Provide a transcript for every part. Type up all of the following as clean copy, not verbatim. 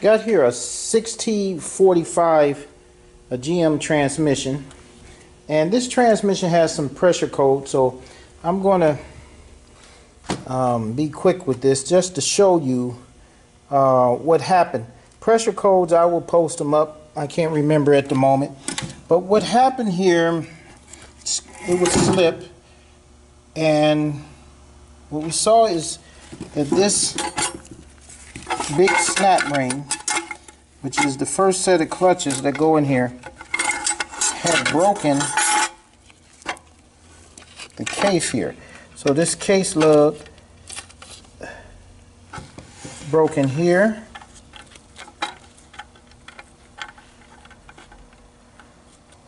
Got here a 6T45, a GM transmission, and this transmission has some pressure code, so I'm going to be quick with this just to show you what happened. Pressure codes, I will post them up. I can't remember at the moment, but what happened here, it was slip, and what we saw is that this big snap ring, which is the first set of clutches that go in here, had broken the case here. So this case lug broken here,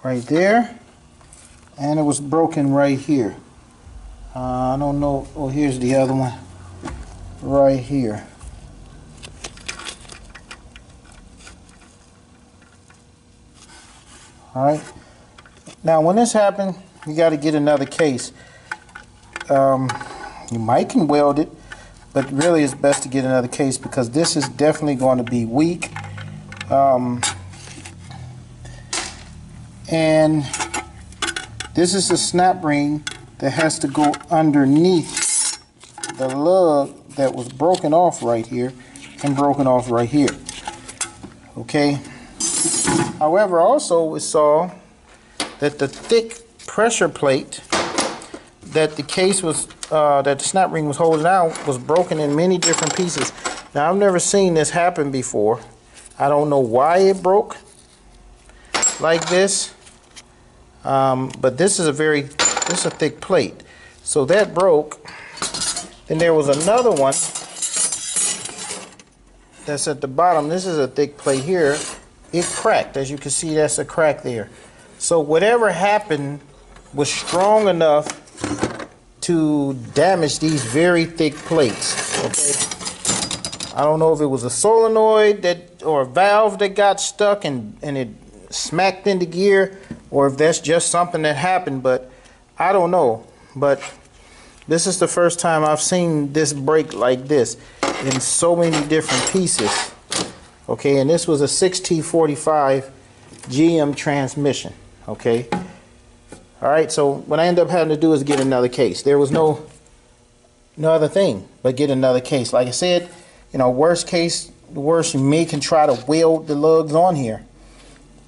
right there, and it was broken right here. I don't know. Oh, here's the other one right here. Alright, now when this happened, you got to get another case. You might can weld it, but really it's best to get another case because this is definitely going to be weak. And this is a snap ring that has to go underneath the lug that was broken off right here and broken off right here. Okay. However, also we saw that the thick pressure plate that the case was, that the snap ring was holding out, was broken in many different pieces. Now, I've never seen this happen before. I don't know why it broke like this, but this is a thick plate. So that broke. Then there was another one that's at the bottom. This is a thick plate here. It cracked. As you can see, that's a crack there. So whatever happened was strong enough to damage these very thick plates. Okay, I don't know if it was a solenoid or a valve that got stuck and it smacked into gear, or if that's just something that happened, but I don't know. But this is the first time I've seen this break like this in so many different pieces. Okay, and this was a 6T45 GM transmission. Okay, all right, so what I ended up having to do is get another case. There was no other thing but get another case. Like I said, you know, worst case, the worst, you may can try to weld the lugs on here,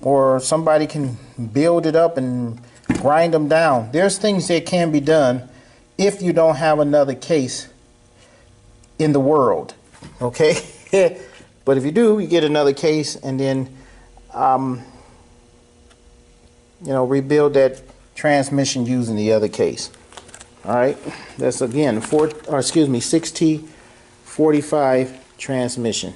or somebody can build it up and grind them down. There's things that can be done if you don't have another case in the world. Okay. But if you do, you get another case and then, you know, rebuild that transmission using the other case. All right, that's again 6T45 transmission.